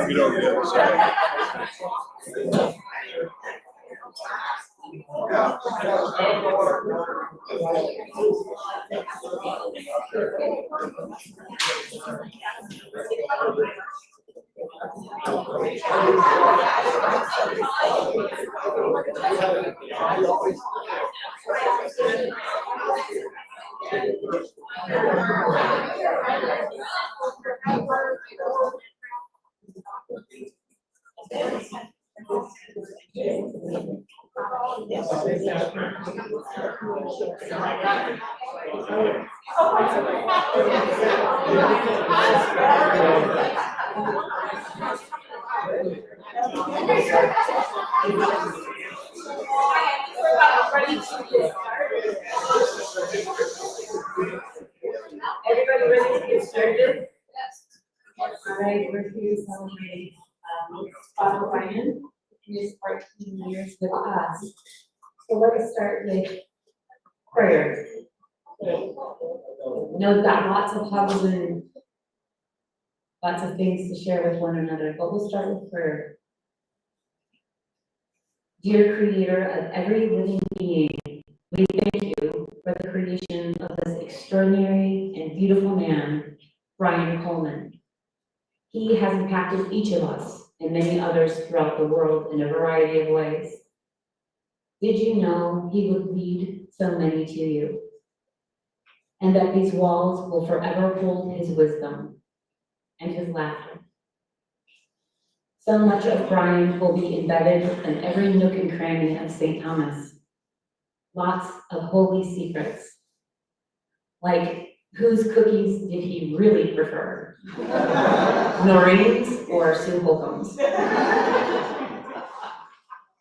You don't get it, sorry. Everybody ready to get started? All right, we're here celebrating Father Ryan in his 14 years with us. So let us start with prayer. Know we've got lots of hugs and lots of things to share with one another, but we'll start with prayer. Dear Creator of every living being, we thank you for the creation of this extraordinary and beautiful man, Brian Coleman. He has impacted each of us and many others throughout the world in a variety of ways. Did you know he would lead so many to you? And that these walls will forever hold his wisdom and his laughter. So much of Brian will be embedded in every nook and cranny of St. Thomas. Lots of holy secrets, like whose cookies did he really prefer? Noreen's or Sue Holcomb's?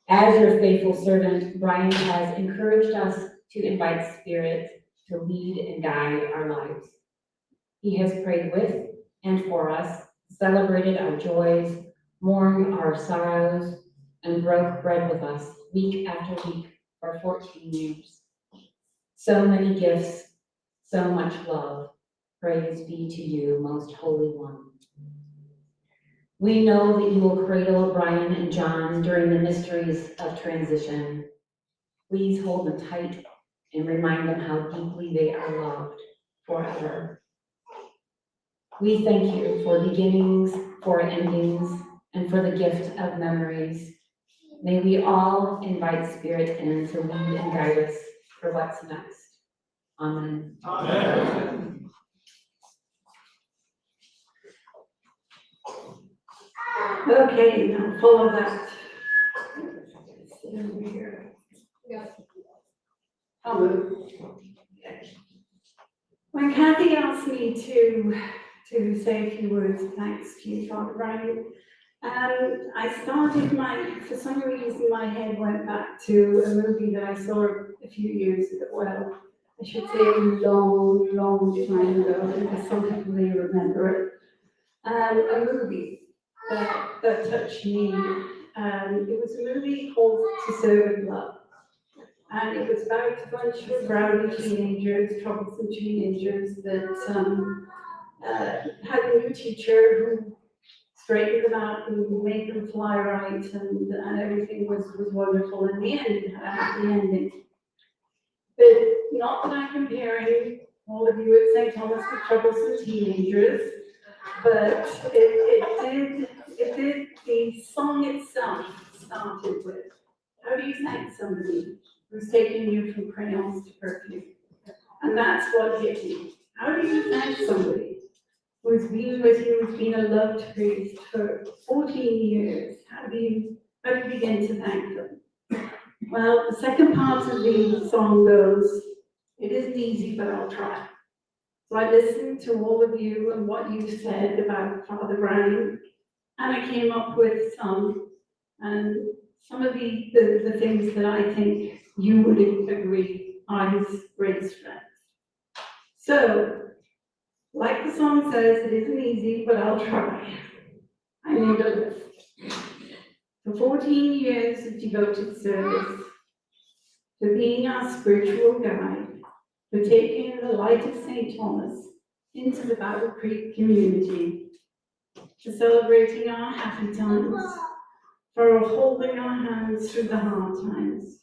As your faithful servant, Brian has encouraged us to invite Spirit to lead and guide our lives. He has prayed with and for us, celebrated our joys, mourned our sorrows, and broke bread with us week after week for 14 years. So many gifts, so much love. Praise be to you, most holy one. We know that you will cradle Brian and John during the mysteries of transition. Please hold them tight and remind them how deeply they are loved forever. We thank you for beginnings, for endings, and for the gift of memories. May we all invite Spirit in to lead and guide us for what's next. Amen. Amen. Okay, now follow that. When Kathy asked me to say a few words of thanks to you, Father Ryan, I started for some reason my head went back to a movie that I saw a few years ago. Well, I should say a long, long time ago, because some people may remember it. A movie that touched me. It was a movie called To Serve and Love. And it was about a bunch of rowdy teenagers, troublesome teenagers that had a new teacher who straightened them out and made them fly right, and everything was wonderful in the end, had a happy ending. But not that I'm comparing all of you at St. Thomas with troublesome teenagers, but it did, the song itself started with, how do you thank somebody who's taking you from crayons to perfume? And that's what hit me. How do you thank somebody who's been with you, who's been a loved priest for 14 years? How do you begin to thank them? Well, the second part of the song goes, it isn't easy, but I'll try. So I listened to all of you and what you said about Father Brian, and I came up with some of the things that I think you would agree are his great strengths. So, like the song says, it isn't easy, but I'll try. I made a list. For 14 years of devoted service, for being our spiritual guide, for taking the light of St. Thomas into the Battle Creek community, for celebrating our happy times, for holding our hands through the hard times,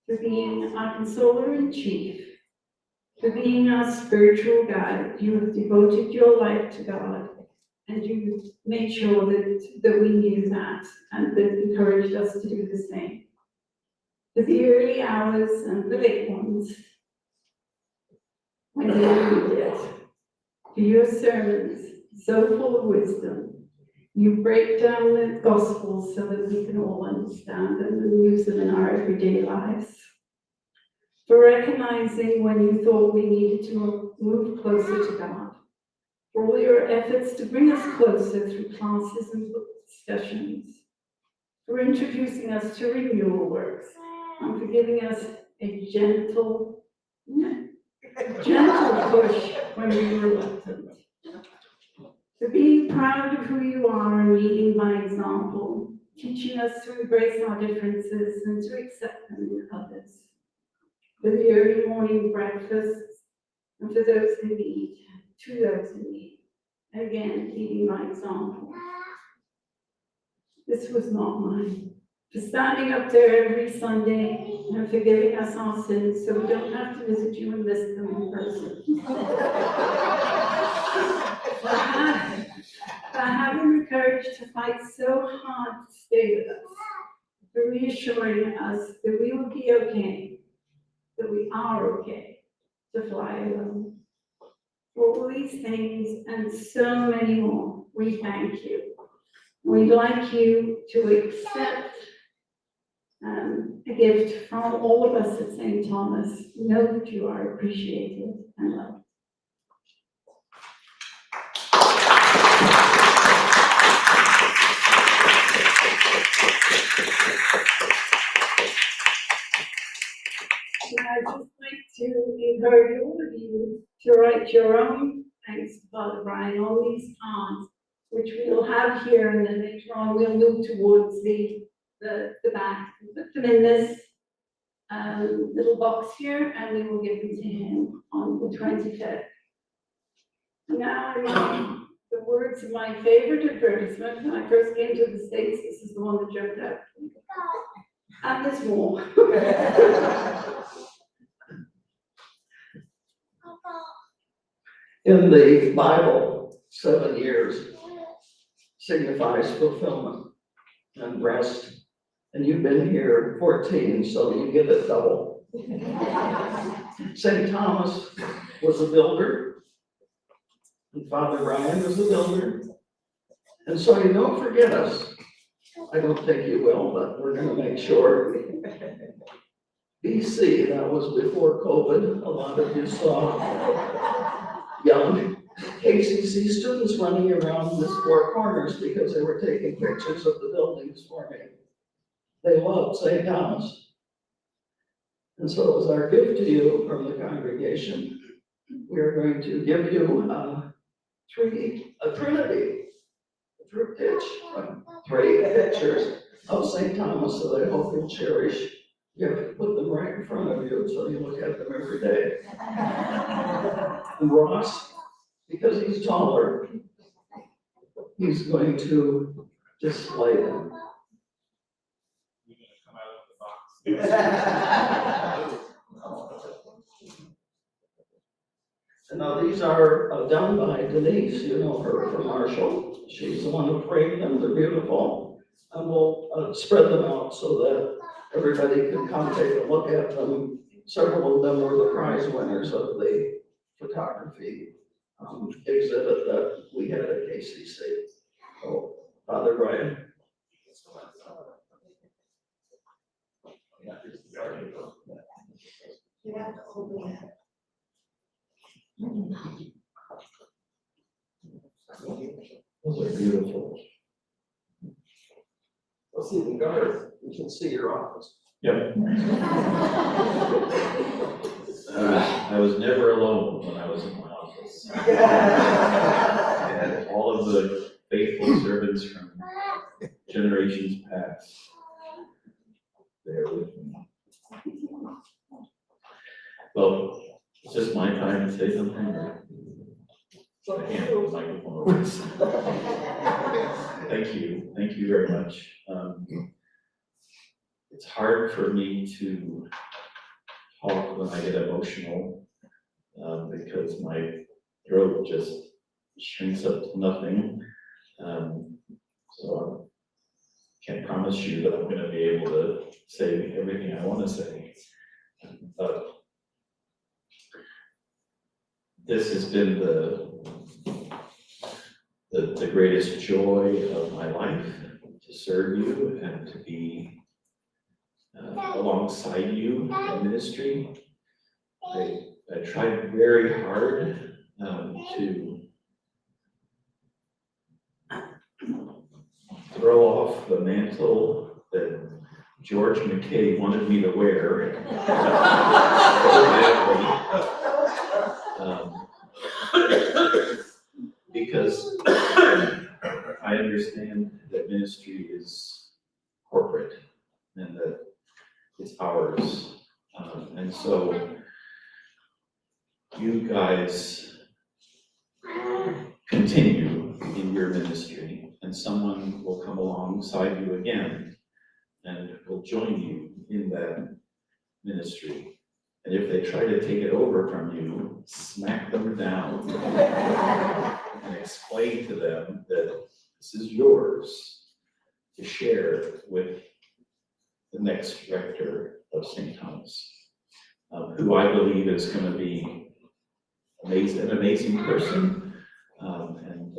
for being our consoler in chief, for being our spiritual guide. You have devoted your life to God, and you made sure that we knew that, and that encouraged us to do the same. For the early hours and the late ones, when you needed it, for your sermons, so full of wisdom. You break down the Gospels so that we can all understand them and use them in our everyday lives. For recognizing when you thought we needed to move closer to God. For all your efforts to bring us closer through classes and book discussions. For introducing us to renewal works. And for giving us a gentle push when we were reluctant. For being proud of who you are and leading by example, teaching us to embrace our differences and to accept them in others. For the early morning breakfasts, and for those in need, to those in need. Again, leading by example. This was not mine. For standing up there every Sunday and forgiving us our sins so we don't have to visit you and list them in person. For having the courage to fight so hard to stay with us, for reassuring us that we will be okay, that we are okay to fly alone. For all these things and so many more, we thank you. We'd like you to accept a gift from all of us at St. Thomas. Know that you are appreciated and loved. And I'd just like to encourage all of you to write your own thanks to Father Brian on these cards, which we'll have here, and then later on we'll move towards the back. Put them in this little box here, and we will give them to him on the 25th. Now, the words of my favorite advertisement. When I first came to the States, this is the one that jumped out. And there's more. In the Bible, 7 years signifies fulfillment and rest. And you've been here 14, so you get it double. St. Thomas was a builder, and Father Brian was a builder. And so you don't forget us. I don't think you will, but we're going to make sure. BC, that was before COVID. A lot of you saw young KCC students running around the four corners because they were taking pictures of the buildings for me. They loved St. Thomas. And so it was our gift to you from the congregation. We are going to give you a trinity, a triptych, 3 pictures of St. Thomas that I hope you'll cherish You have to put them right in front of you, so you look at them every day. And Ross, because he's taller, he's going to display them. You're gonna come out of the box. And now these are done by Denise, you know her from Marshall. She's the one who framed them, they're beautiful. And we'll spread them out so that everybody can come take a look at them. Several of them were the prize winners of the photography exhibit that we had at KCC. So, Father Brian. Those are beautiful. Let's see the guard, we can see your office. Yep. I was never alone when I was in my office. I had all of the faithful servants from generations past there with me. Well, it's just my time to say something. Or I hand the microphone over. Thank you very much. It's hard for me to talk when I get emotional, because my throat just shrinks up to nothing. So I can't promise you that I'm gonna be able to say everything I wanna say. But this has been the greatest joy of my life, to serve you and to be alongside you in ministry. I tried very hard to throw off the mantle that George McKay wanted me to wear. Because I understand that ministry is corporate and that it's ours. And so you guys continue in your ministry, and someone will come alongside you again and will join you in that ministry. And if they try to take it over from you, smack them down and explain to them that this is yours to share with the next rector of St. Thomas, who I believe is going to be an amazing person. And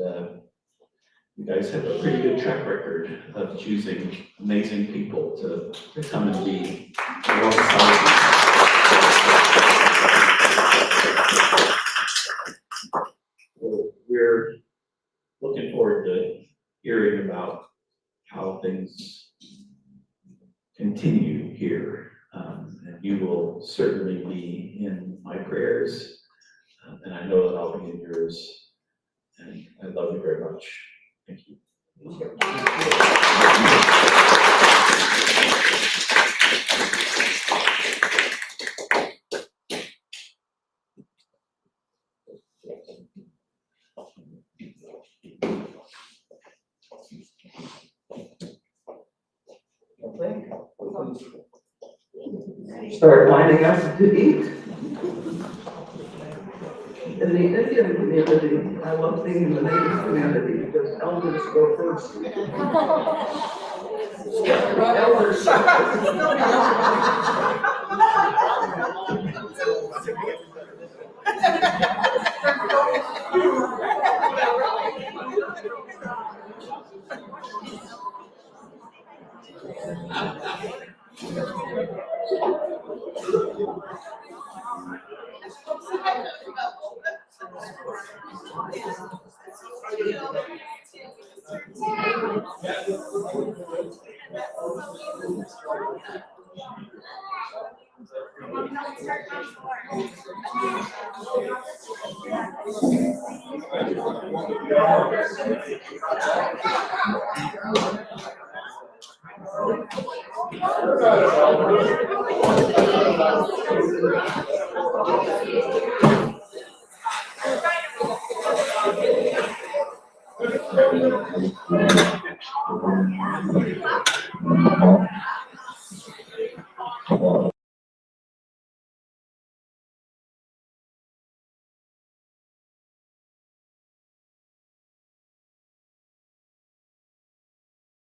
you guys have a pretty good track record of choosing amazing people to come and be alongside you. So we're looking forward to hearing about how things continue here. And you will certainly be in my prayers, and I know that I'll be in yours. And I love you very much. Thank you. Start lining up to eat. In the Indian community, I love being in the native community because elders go first. Elders.